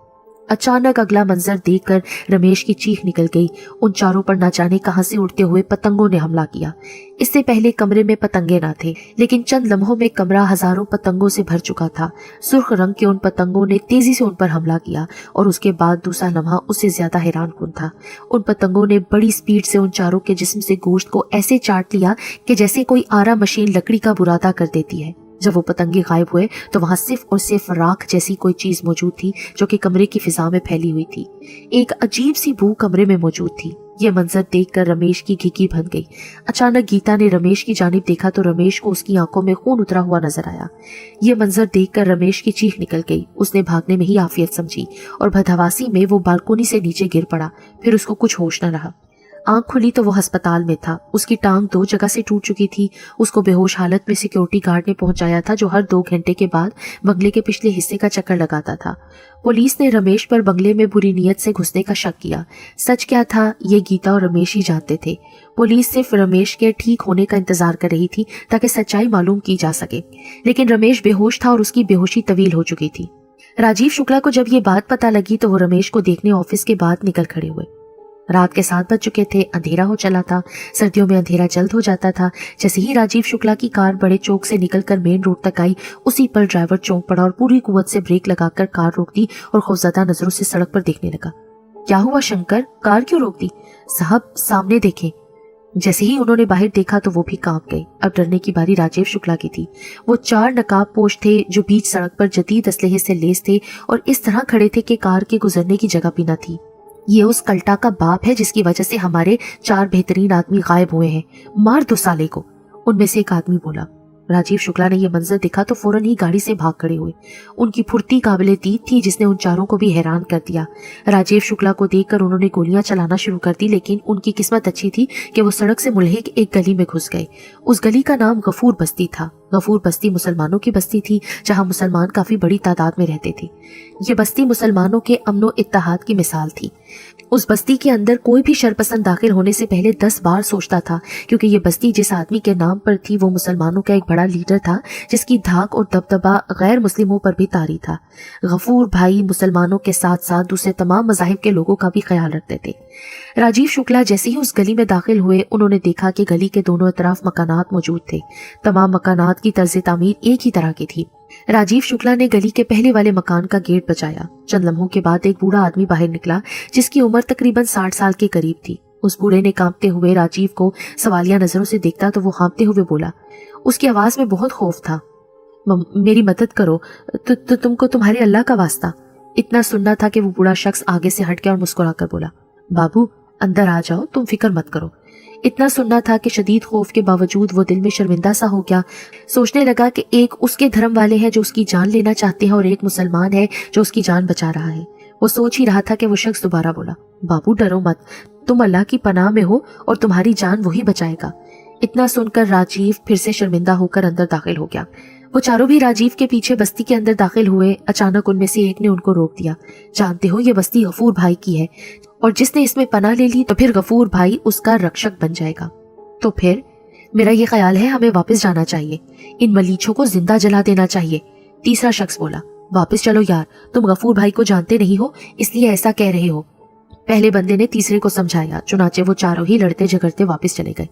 अचानक अगला मंजर देखकर रमेश की चीख निकल गई। उन चारों पर न जाने कहां से उड़ते हुए पतंगों ने हमला किया। इससे पहले कमरे में पतंगे न थे, लेकिन चंद लम्हों में कमरा हजारों पतंगों से भर चुका था। सुर्ख रंग के उन पतंगों ने तेजी से उन पर हमला किया और उसके बाद दूसरा लम्हा उससे ज्यादा हैरानकुन था। उन पतंगों ने बड़ी स्पीड से उन चारों के जिस्म से गोश्त को ऐसे चाट लिया कि जैसे कोई आरा मशीन लकड़ी का बुरादा कर देती है। जब वो पतंगे गायब हुए तो वहां सिर्फ और सिर्फ राख जैसी कोई चीज मौजूद थी जो कि कमरे की फिजा में फैली हुई थी। एक अजीब सी बू कमरे में मौजूद थी। ये मंजर देखकर रमेश की घिघी बन गई। अचानक गीता ने रमेश की जानिब देखा तो रमेश को उसकी आंखों में खून उतरा हुआ नजर आया। ये मंजर देखकर रमेश की चीख निकल गई। उसने भागने में ही आफियत समझी और भदहवासी में वो बालकोनी से नीचे गिर पड़ा। फिर उसको कुछ होश न रहा। आंख खुली तो वो अस्पताल में था। उसकी टांग 2 जगह से टूट चुकी थी। उसको बेहोश हालत में सिक्योरिटी गार्ड ने पहुंचाया था जो हर 2 घंटे के बाद बंगले के पिछले हिस्से का चक्कर लगाता था। पुलिस ने रमेश पर बंगले में बुरी नीयत से घुसने का शक किया। सच क्या था ये गीता और रमेश ही जानते थे। पुलिस सिर्फ रमेश के ठीक होने का इंतजार कर रही थी ताकि सच्चाई मालूम की जा सके, लेकिन रमेश बेहोश था और उसकी बेहोशी तवील हो चुकी थी। राजीव शुक्ला को जब ये बात पता लगी तो वो रमेश को देखने ऑफिस के बाद निकल खड़े हुए। रात के 7 बज चुके थे। अंधेरा हो चला था। सर्दियों में अंधेरा जल्द हो जाता था। जैसे ही राजीव शुक्ला की कार बड़े चौक से निकलकर मेन रोड तक आई, उसी पर ड्राइवर चौंक पड़ा और पूरी कुव्वत से ब्रेक लगाकर कार रोक दी और खौफजदा नजरों से सड़क पर देखने लगा। क्या हुआ शंकर, कार क्यों रोक दी? साहब सामने देखें। जैसे ही उन्होंने बाहर देखा तो वो भी कांप गए। अब डरने की बारी राजीव शुक्ला की थी। वो 4 नकाबपोश थे जो बीच सड़क पर जदीद असलहे से लेस थे और इस तरह खड़े थे कि कार के गुजरने की जगह भी न थी। ये उस कल्टा का बाप है जिसकी वजह से हमारे 4 बेहतरीन आदमी गायब हुए हैं, मार दो साले को, उनमें से एक आदमी बोला। राजीव शुक्ला ने यह मंजर देखा तो फौरन ही गाड़ी से भाग खड़े हुए। उनकी फुर्ती काबिले दीद थी जिसने उन चारों को भी हैरान कर दिया। राजीव शुक्ला को देखकर उन्होंने गोलियां चलाना शुरू कर दी, लेकिन उनकी किस्मत अच्छी थी कि वो सड़क से मुल्हिक एक गली में घुस गए। उस गली का नाम गफूर बस्ती था। गफूर बस्ती मुसलमानों की बस्ती थी जहां मुसलमान काफी बड़ी तादाद में रहते थे। ये बस्ती मुसलमानों के अमनो इत्तेहाद की मिसाल थी। उस बस्ती के अंदर कोई भी शरपसंद दाखिल होने से पहले 10 बार सोचता था, क्योंकि ये बस्ती जिस आदमी के नाम पर थी वो मुसलमानों का एक बड़ा लीडर था जिसकी धाक और दबदबा गैर मुस्लिमों पर भी तारी था। गफूर भाई मुसलमानों के साथ साथ दूसरे तमाम मज़ाहिब के लोगों का भी ख्याल रखते थे। राजीव शुक्ला जैसे ही उस गली में दाखिल हुए, उन्होंने देखा कि गली के दोनों तरफ मकानात मौजूद थे। तमाम मकानात की तर्ज तामीर एक ही तरह की थी। राजीव शुक्ला ने गली के पहले वाले मकान का गेट बजाया। चंद लम्हों के बाद एक बूढ़ा आदमी बाहर निकला जिसकी उम्र तकरीबन 60 साल के करीब थी। उस बूढ़े ने कांपते हुए राजीव को सवालिया नजरों से देखता तो वो कांपते हुए बोला। उसकी आवाज में बहुत खौफ था। मेरी मदद करो, तुमको तुम्हारे अल्लाह का वास्ता। इतना सुनना था कि वो बूढ़ा शख्स आगे से हट गया और मुस्कुराकर बोला, बाबू अंदर आ जाओ, तुम फिक्र मत करो। इतना सुनना था कि शदीद खौफ के बावजूद वो दिल में शर्मिंदा सा हो गया। सोचने लगा कि एक उसके धर्म वाले हैं जो उसकी जान लेना चाहते हैं और एक मुसलमान है जो उसकी जान बचा रहा है। वो सोच ही रहा था कि वो शख्स दोबारा बोला, बाबू डरो मत, तुम अल्लाह की पनाह में हो और तुम्हारी जान वही बचाएगा। इतना सुनकर राजीव फिर से शर्मिंदा होकर अंदर दाखिल हो गया। वो चारों भी राजीव के पीछे बस्ती के अंदर दाखिल हुए। अचानक उनमें से एक ने उनको रोक दिया। जानते हो, ये बस्ती गफूर भाई की है और जिसने इसमें पनाह ले ली तो फिर गफूर भाई उसका रक्षक बन जाएगा। तो फिर मेरा ये ख्याल है हमें वापस जाना चाहिए, इन मलीचों को जिंदा जला देना चाहिए। तीसरा शख्स बोला, वापस चलो यार, तुम गफूर भाई को जानते नहीं हो इसलिए ऐसा कह रहे हो। पहले बंदे ने तीसरे को समझाया। चुनाचे वो चारों ही लड़ते झगड़ते वापस चले गए।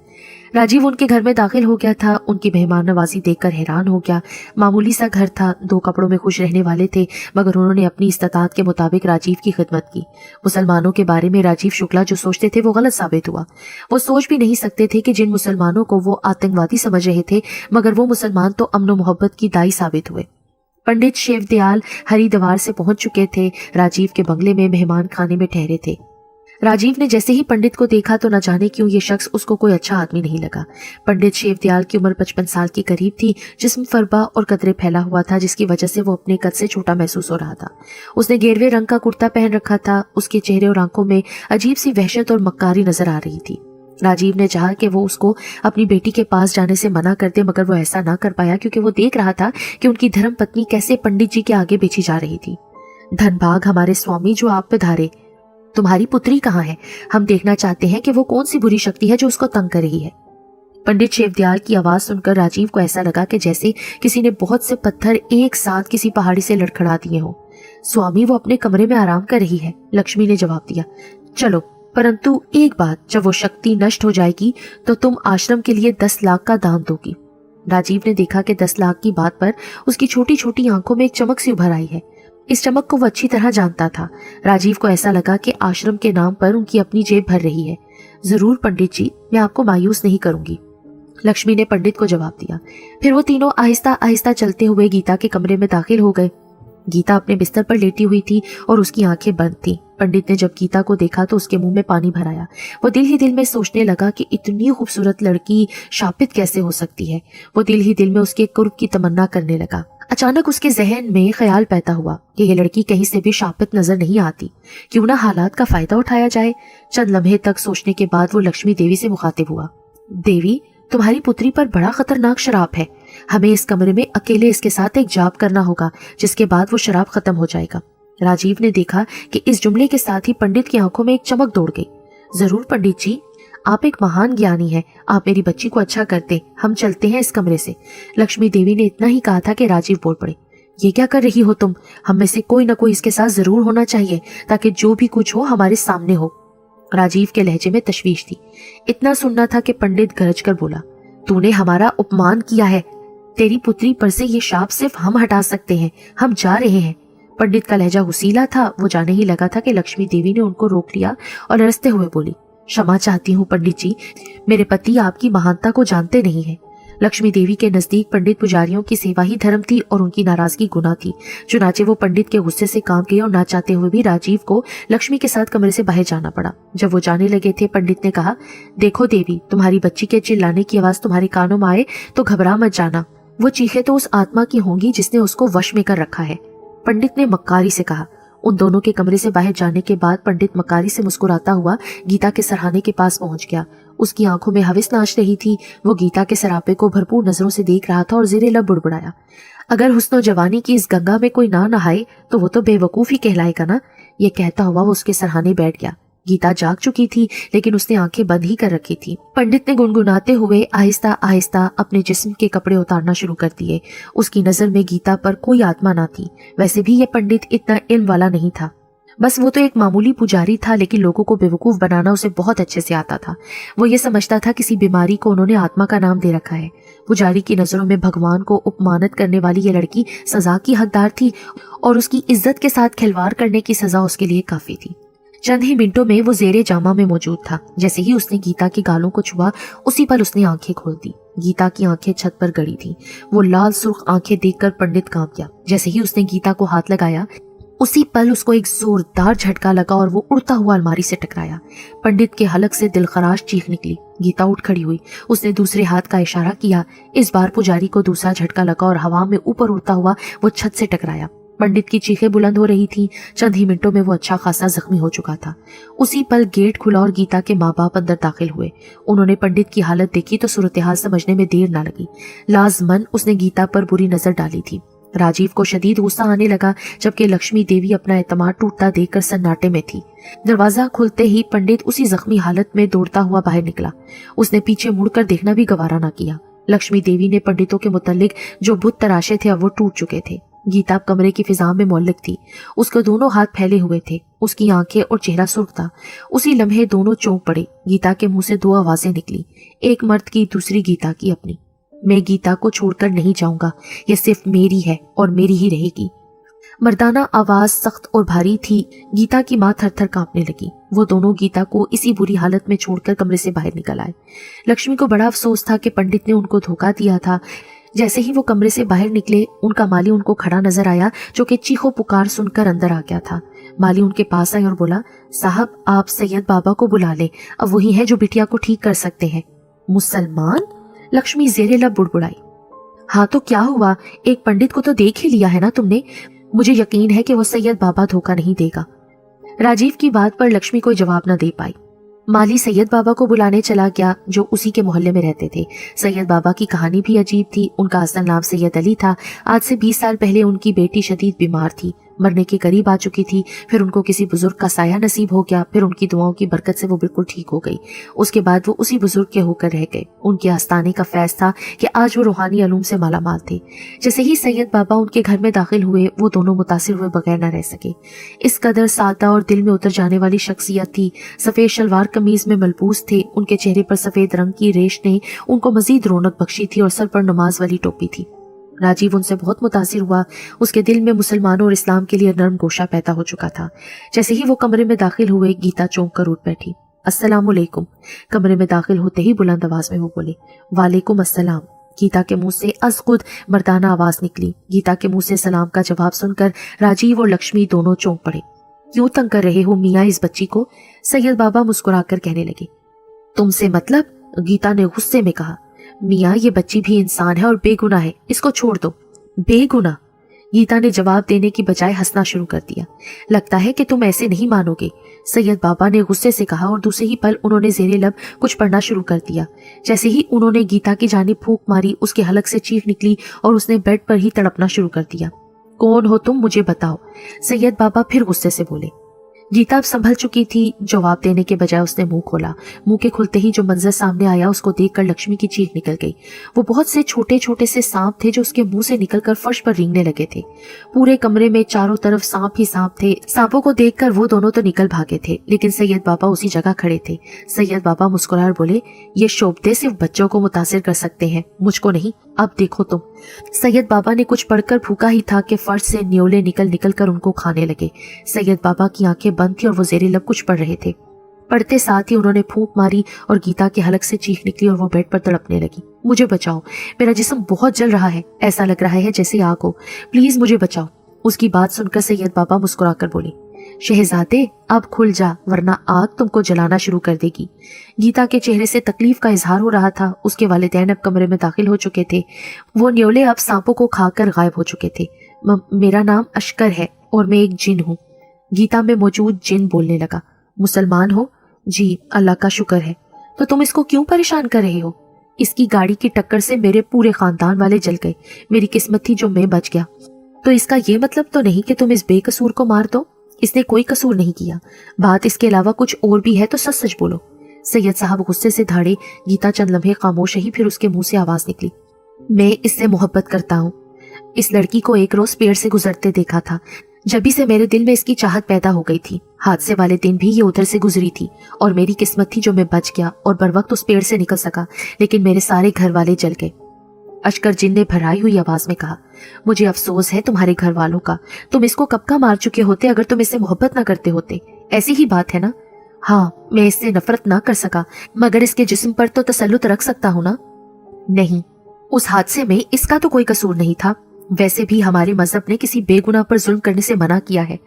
राजीव उनके घर में दाखिल हो गया था। उनकी मेहमान नवाजी देखकर हैरान हो गया। मामूली सा घर था, 2 कपड़ों में खुश रहने वाले थे, मगर उन्होंने अपनी इस्तात के मुताबिक राजीव की खिदमत की। मुसलमानों के बारे में राजीव शुक्ला जो सोचते थे वो गलत साबित हुआ। वो सोच भी नहीं सकते थे कि जिन मुसलमानों को वो आतंकवादी समझ रहे थे, मगर वो मुसलमान तो अमन मोहब्बत की दाई साबित हुए। पंडित शेवदयाल हरिद्वार से पहुंच चुके थे। राजीव के बंगले में मेहमान खाने में ठहरे थे। राजीव ने जैसे ही पंडित को देखा तो न जाने क्यों ये शख्स उसको कोई अच्छा आदमी नहीं लगा। पंडित शेवदयाल की उम्र 55 साल के करीब थी, जिस्म फरबा और कदरे फैला हुआ था जिसकी वजह से वो अपने कद से छोटा महसूस हो रहा था। उसने गेरवे रंग का कुर्ता पहन रखा था। उसके चेहरे और आंखों में अजीब सी वहशत और मक्कारी नजर आ रही थी। राजीव ने चाहा कि वो उसको अपनी बेटी के पास जाने से मना कर दे, मगर वो ऐसा ना कर पाया क्योंकि वो देख रहा था कि उनकी धर्म पत्नी कैसे पंडित जी के आगे बेची जा रही थी। धनभाग हमारे स्वामी जो आप पे धारे, तुम्हारी पुत्री कहाँ है? हम देखना चाहते हैं कि वो कौन सी बुरी शक्ति है जो उसको तंग कर रही है। पंडित शेवदयाल की आवाज सुनकर राजीव को ऐसा लगा कि जैसे किसी ने बहुत से पत्थर एक साथ किसी पहाड़ी से लड़खड़ा दिए हो। स्वामी वो अपने कमरे में आराम कर रही है, लक्ष्मी ने जवाब दिया। चलो, परंतु एक बात, जब वो शक्ति नष्ट हो जाएगी तो तुम आश्रम के लिए 10 लाख का दान दोगी। राजीव ने देखा कि 10 लाख की बात पर उसकी छोटी छोटी आंखों में एक चमक सी उभर आई है। इस चमक को वो अच्छी तरह जानता था। राजीव को ऐसा लगा कि आश्रम के नाम पर उनकी अपनी जेब भर रही है। जरूर पंडित जी, मैं आपको मायूस नहीं करूंगी, लक्ष्मी ने पंडित को जवाब दिया। फिर वो तीनों आहिस्ता आहिस्ता चलते हुए गीता के कमरे में दाखिल हो गए। गीता अपने बिस्तर पर लेटी हुई थी और उसकी आंखें बंद थीं। पंडित ने जब गीता को देखा तो उसके मुंह में पानी भर आया। वो दिल ही दिल में सोचने लगा कि इतनी खूबसूरत लड़की शापित कैसे हो सकती है। वो दिल ही दिल में उसके कुर्ब की तमन्ना करने लगा। अचानक उसके जहन में ख्याल पैदा हुआ कि यह लड़की कहीं से भी शापित नजर नहीं आती, क्यों ना हालात का फायदा उठाया जाए। चंद लम्हे तक सोचने के बाद वो लक्ष्मी देवी से मुखातिब हुआ। देवी, तुम्हारी पुत्री पर बड़ा खतरनाक शराब है। हमें इस कमरे में अकेले इसके साथ एक जाप करना होगा, जिसके बाद वो शराब खत्म हो जाएगा। राजीव ने देखा कि इस जुमले के साथ ही पंडित की आंखों में एक चमक दौड़ गई। जरूर पंडित जी, आप एक महान ज्ञानी हैं, आप मेरी बच्ची को अच्छा करते, हम चलते हैं इस कमरे से। लक्ष्मी देवी ने इतना ही कहा था कि राजीव बोल पड़े। ये क्या कर रही हो तुम? हम में से कोई ना कोई इसके साथ जरूर होना चाहिए ताकि जो भी कुछ हो हमारे सामने हो। राजीव के लहजे में तशवीश थी। इतना सुनना था कि पंडित गरज कर बोला, तूने हमारा अपमान किया है। तेरी पुत्री पर से ये शाप सिर्फ हम हटा सकते हैं। हम जा रहे हैं। पंडित का लहजा हुसीला था। वो जाने ही लगा था कि लक्ष्मी देवी ने उनको रोक लिया और रसते हुए बोली, क्षमा चाहती हूँ पंडित जी, मेरे पति आपकी महानता को जानते नहीं हैं। लक्ष्मी देवी के नजदीक पंडित पुजारियों की सेवा ही धर्म थी और उनकी नाराजगी गुनाह थी। चुनाचे वो पंडित के गुस्से से काम गए और ना चाहते हुए भी राजीव को लक्ष्मी के साथ कमरे से बाहर जाना पड़ा। जब वो जाने लगे थे, पंडित ने कहा, देखो देवी, तुम्हारी बच्ची के चिल्लाने की आवाज तुम्हारे कानों में आए तो घबरा मत जाना। वो चीखे तो उस आत्मा की होंगी जिसने उसको वश में कर रखा है, पंडित ने मक्कारी से कहा। उन दोनों के कमरे से बाहर जाने के बाद पंडित मक्कारी से मुस्कुराता हुआ गीता के सरहाने के पास पहुंच गया। उसकी आंखों में हविस नाच रही थी। वो गीता के सरापे को भरपूर नजरों से देख रहा था और ज़ेरे लब बुड़बुड़ाया, अगर हुस्न जवानी की इस गंगा में कोई ना नहाए तो वो तो बेवकूफी कहलाएगा ना। ये कहता हुआ वो उसके सरहाने बैठ गया। गीता जाग चुकी थी, लेकिन उसने आंखें बंद ही कर रखी थी। पंडित ने गुनगुनाते हुए आहिस्ता आहिस्ता अपने जिस्म के कपड़े उतारना शुरू कर दिए। उसकी नजर में गीता पर कोई आत्मा ना थी। वैसे भी ये पंडित इतना इल्म वाला नहीं था, बस वो तो एक मामूली पुजारी था, लेकिन लोगों को बेवकूफ बनाना उसे बहुत अच्छे से आता था। वो ये समझता था किसी बीमारी को उन्होंने आत्मा का नाम दे रखा है। पुजारी की नजरों में भगवान को उपमानित करने वाली ये लड़की सजा की हकदार थी और उसकी इज्जत के साथ खिलवाड़ करने की सजा उसके लिए काफी थी। चंद ही मिनटों में वो ज़ेरे जामा में मौजूद था। जैसे ही उसने गीता के गालों को छुआ, उसी पल उसने आंखें खोल दी। गीता की आंखें छत पर गड़ी थी। वो लाल सुर्ख आंखें देखकर पंडित कांप गया। जैसे ही उसने गीता को हाथ लगाया, उसी पल उसको एक जोरदार झटका लगा और वो उड़ता हुआ अलमारी से टकराया। पंडित के हलक से दिलखराश चीख निकली। गीता उठ खड़ी हुई। उसने दूसरे हाथ का इशारा किया। इस बार पुजारी को दूसरा झटका लगा और हवा में ऊपर उड़ता हुआ वो छत से टकराया। पंडित की चीखें बुलंद हो रही थी। चंद ही मिनटों में वो अच्छा खासा जख्मी हो चुका था। उसी पल गेट खुला और गीता के माँ बाप अंदर दाखिल हुए। उन्होंने पंडित की हालत देखी तो सूरत-ए-हाल समझने में देर ना लगी। लाजमन उसने गीता पर बुरी नजर डाली थी। राजीव को शदीद गुस्सा आने लगा, जबकि लक्ष्मी देवी अपना एतमाद टूटता देखकर सन्नाटे में थी। दरवाजा खुलते ही पंडित उसी जख्मी हालत में दौड़ता हुआ बाहर निकला। उसने पीछे मुड़कर देखना भी गवारा ना किया। लक्ष्मी देवी ने पंडितों के मुतल्लिक जो बुत तराशे थे अब वो टूट चुके थे। गीता कमरे की फिजा में मोल्लिक थी। उसके दोनों हाथ फैले हुए थे। उसकी आंखें और चेहरा सुर्ख था। उसी लम्हे दोनों चौंक पड़े। गीता के मुंह से दो आवाजें निकली, एक मर्द की, दूसरी गीता की अपनी। मैं गीता को छोड़कर नहीं जाऊंगा, ये सिर्फ मेरी है और मेरी ही रहेगी। मर्दाना आवाज सख्त और भारी थी। गीता की मां थर थर कांपने लगी। वो दोनों गीता को इसी बुरी हालत में छोड़कर कमरे से बाहर निकल आए। लक्ष्मी को बड़ा अफसोस था कि पंडित ने उनको धोखा दिया था। जैसे ही वो कमरे से बाहर निकले, उनका माली उनको खड़ा नजर आया, जो कि चीखो पुकार सुनकर अंदर आ गया था। माली उनके पास आए और बोला, साहब आप सैयद बाबा को बुला ले, अब वही है जो बिटिया को ठीक कर सकते हैं। मुसलमान? लक्ष्मी ज़ेरे लब बुड़बुड़ाई। हाँ तो क्या हुआ, एक पंडित को तो देख ही लिया है ना तुमने। मुझे यकीन है कि वो सैयद बाबा धोखा नहीं देगा। राजीव की बात पर लक्ष्मी कोई जवाब न दे पाई। माली सैयद बाबा को बुलाने चला गया, जो उसी के मोहल्ले में रहते थे। सैयद बाबा की कहानी भी अजीब थी। उनका असल नाम सैयद अली था। आज से 20 साल पहले उनकी बेटी शदीद बीमार थी, मरने के करीब आ चुकी थी। फिर उनको किसी बुजुर्ग का साया नसीब हो गया। फिर उनकी दुआओं की बरकत से वो बिल्कुल ठीक हो गई। उसके बाद वो उसी बुजुर्ग के होकर रह गए। उनके आस्ताने का फैज था कि आज वो रूहानी अलूम से मालामाल थे। जैसे ही सैयद बाबा उनके घर में दाखिल हुए, वो दोनों मुतासिर हुए बगैर न रह सके। इस कदर सादा और दिल में उतर जाने वाली शख्सियत थी। सफेद शलवार कमीज में मलबूस थे। उनके चेहरे पर सफेद रंग की रेश ने उनको मजीद रौनक बख्शी थी और सर पर नमाज वाली टोपी थी। राजीव उनसे बहुत मुतासिर हुआ। उसके दिल में मुसलमानों और इस्लाम के लिए नर्म गोशा पैदा हो चुका था। जैसे ही वो कमरे में दाखिल हुए, गीता चौंक कर उठ बैठी। अस्सलामुअलैकुम। कमरे में दाखिल होते ही बुलंद आवाज में वो बोले, वालेकुम अस्सलाम। गीता के मुंह से अज खुद मर्दाना आवाज निकली। गीता के मुंह से सलाम का जवाब सुनकर राजीव और लक्ष्मी दोनों चौंक पड़े। क्यों तंग कर रहे हो मियाँ इस बच्ची को? सैयद बाबा मुस्कुराकर कहने लगे। तुमसे मतलब? गीता ने गुस्से में कहा। मियाँ ये बच्ची भी इंसान है और बेगुनाह है, इसको छोड़ दो। बेगुनाह? गीता ने जवाब देने की बजाय हंसना शुरू कर दिया। लगता है कि तुम ऐसे नहीं मानोगे, सैयद बाबा ने गुस्से से कहा और दूसरे ही पल उन्होंने ज़ेरे लब कुछ पढ़ना शुरू कर दिया। जैसे ही उन्होंने गीता की जानिब फूंक मारी, उसके हलक से चीख निकली और उसने बेड पर ही तड़पना शुरू कर दिया। कौन हो तुम, मुझे बताओ, सैयद बाबा फिर गुस्से से बोले। गीता अब संभल चुकी थी। जवाब देने के बजाय उसने मुंह खोला। मुंह के खुलते ही जो मंजर सामने आया, उसको देखकर लक्ष्मी की चीख निकल गई। वो बहुत से छोटे छोटे से सांप थे जो उसके मुंह से निकलकर फर्श पर रेंगने लगे थे। पूरे कमरे में चारों तरफ सांप ही सांप थे। सांपों को देखकर वो दोनों तो निकल भागे थे, लेकिन सैयद बाबा उसी जगह खड़े थे। सैयद बाबा मुस्कुराकर बोले, ये शोभते सिर्फ बच्चों को मुतासिर कर सकते हैं, मुझको नहीं। अब देखो तुम। सैयद बाबा ने कुछ पढ़कर भूखा ही था कि फर्श से न्योले निकल निकल कर उनको खाने लगे। सैयद बाबा की आंखें बंद थी और वो ज़ेरे लब कुछ पढ़ रहे थे। पढ़ते साथ ही उन्होंने फूंक मारी और गीता के हलक से चीख निकली और वो बेड पर तड़पने लगी। मुझे बचाओ, मेरा जिस्म बहुत जल रहा है, ऐसा लग रहा है जैसे आग हो, प्लीज मुझे बचाओ। उसकी बात सुनकर सैयद बाबा मुस्कुराकर बोले, शहजादे अब खुल जा, वरना आग तुमको जलाना शुरू कर देगी। गीता के चेहरे से तकलीफ का इजहार हो रहा था। उसके वालिदैन अब कमरे में दाखिल हो चुके थे। वो न्योले अब सांपों को खाकर गायब हो चुके थे। मेरा नाम अशकर है और मैं एक जिन हूँ। गीता में मौजूद जिन बोलने लगा। मुसलमान हो? जी, अल्लाह का शुक्र है। तो तुम इसको क्यों परेशान कर रहे हो? इसकी गाड़ी की टक्कर से मेरे पूरे खानदान वाले जल गए। मेरी किस्मत थी जो मैं बच गया। तो इसका ये मतलब तो नहीं कि तुम इस बेकसूर को मार दो? इसने कोई कसूर नहीं किया। बात इसके अलावा कुछ और भी है तो सच सच बोलो। सैयद साहब गुस्से से धाड़े। गीता चंद लम्हे खामोश रही, फिर उसके मुंह से आवाज निकली, मैं इससे मोहब्बत करता हूँ। इस लड़की को एक रोज पेड़ से गुजरते देखा था। जभी से मेरे दिल में इसकी चाहत पैदा हो गई थी। हादसे वाले दिन भी ये उधर से गुजरी थी और मेरी किस्मत थी जो मैं बच गया और बर वक्त उस पेड़ से निकल सका, लेकिन मेरे सारे घर वाले जल गए। अशकर जिन ने भराई हुई आवाज में कहा, मुझे अफसोस है तुम्हारे घर वालों का। तुम इसको कब का मार चुके होते अगर तुम इससे मोहब्बत ना करते होते। ऐसी ही बात है ना? हाँ, मैं इससे नफरत ना कर सका, मगर इसके जिस्म पर तो तसल्लुत रख सकता हूँ ना? नहीं, उस हादसे में इसका तो कोई कसूर नहीं था। वैसे भी हमारे मजहब ने किसी बेगुनाह पर जुल्म करने से मना किया है।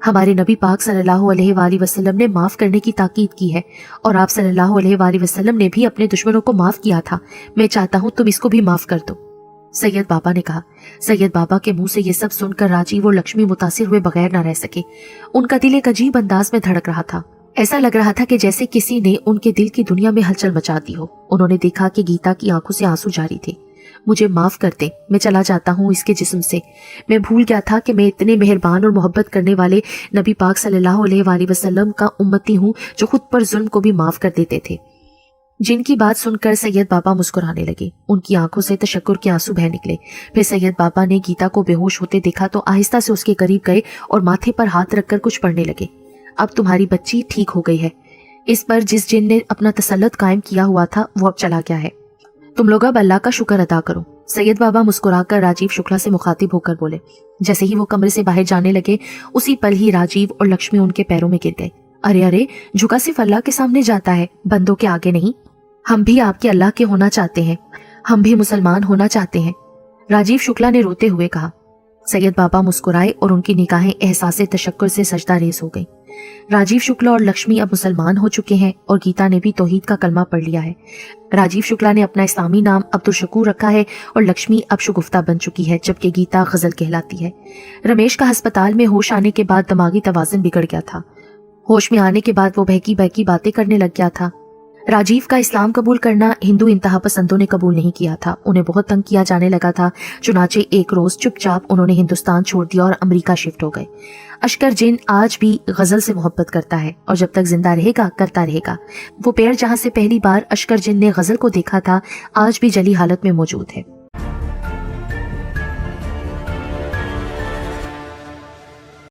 हमारे नबी पाक सल्लल्लाहु अलैहि वसल्लम ने माफ करने की ताकीद की है और आप सल्लल्लाहु अलैहि वसल्लम ने भी अपने दुश्मनों को माफ किया था। मैं चाहता हूँ तुम इसको भी माफ कर दो, सैयद बाबा ने कहा। सैयद बाबा के मुंह से ये सब सुनकर राजीव और लक्ष्मी मुतासिर हुए बगैर न रह सके। उनका दिल एक अजीब अंदाज में धड़क रहा था। ऐसा लग रहा था कि जैसे किसी ने उनके दिल की दुनिया में हलचल मचा दी हो। उन्होंने देखा कि गीता की आंखों से आंसू जारी थे। मुझे माफ कर दे, मैं चला जाता हूँ इसके जिस्म से। मैं भूल गया था कि मैं इतने मेहरबान और मोहब्बत करने वाले नबी पाक सल्लल्लाहु अलैहि वसल्लम का उम्मती हूँ जो खुद पर जुल्म को भी माफ कर देते थे। जिनकी बात सुनकर सैयद बाबा मुस्कुराने लगे। उनकी आंखों से तशक्कुर के आंसू बह निकले। फिर सैयद बाबा ने गीता को बेहोश होते देखा तो आहिस्ता से उसके करीब गए और माथे पर हाथ रखकर कुछ पढ़ने लगे। अब तुम्हारी बच्ची ठीक हो गई है। इस पर जिस जिन ने अपना तसल्लुत कायम किया हुआ था वो अब चला गया है। तुम लोग अब अल्लाह का शुक्र अदा करो। सैयद बाबा मुस्कुराकर राजीव शुक्ला से मुखातिब होकर बोले। जैसे ही वो कमरे से बाहर जाने लगे उसी पल ही राजीव और लक्ष्मी उनके पैरों में गिर गए। अरे अरे, झुका सिर्फ अल्लाह के सामने जाता है, बंदों के आगे नहीं। हम भी आपके अल्लाह के होना चाहते हैं, हम भी मुसलमान होना चाहते हैं, राजीव शुक्ला ने रोते हुए कहा। सैयद बाबा मुस्कुराए और उनकी निगाहें एहसासे तशक्कुर से सजदा रेज हो गई। राजीव शुक्ला और लक्ष्मी अब मुसलमान हो चुके हैं और गीता ने भी तौहीद का कलमा पढ़ लिया है। राजीव शुक्ला ने अपना इस्लामी नाम अब्दुल शकूर रखा है और लक्ष्मी अब शगुफ्ता बन चुकी है, जबकि गीता गजल कहलाती है। रमेश का अस्पताल में होश आने के बाद दिमागी तवाज़ुन बिगड़ गया था। होश में आने के बाद वो बहकी बहकी बातें करने लग गया था। राजीव का इस्लाम कबूल करना हिंदू इंतहा पसंदों ने कबूल नहीं किया था। उन्हें बहुत तंग किया जाने लगा था। चुनाचे एक रोज चुपचाप उन्होंने हिंदुस्तान छोड़ दिया और अमेरिका शिफ्ट हो गए। अशकर जिन आज भी गजल से मोहब्बत करता है और जब तक जिंदा रहेगा करता रहेगा। वो पेड़ जहां से पहली बार अशकर जिन ने गजल को देखा था आज भी जली हालत में मौजूद है।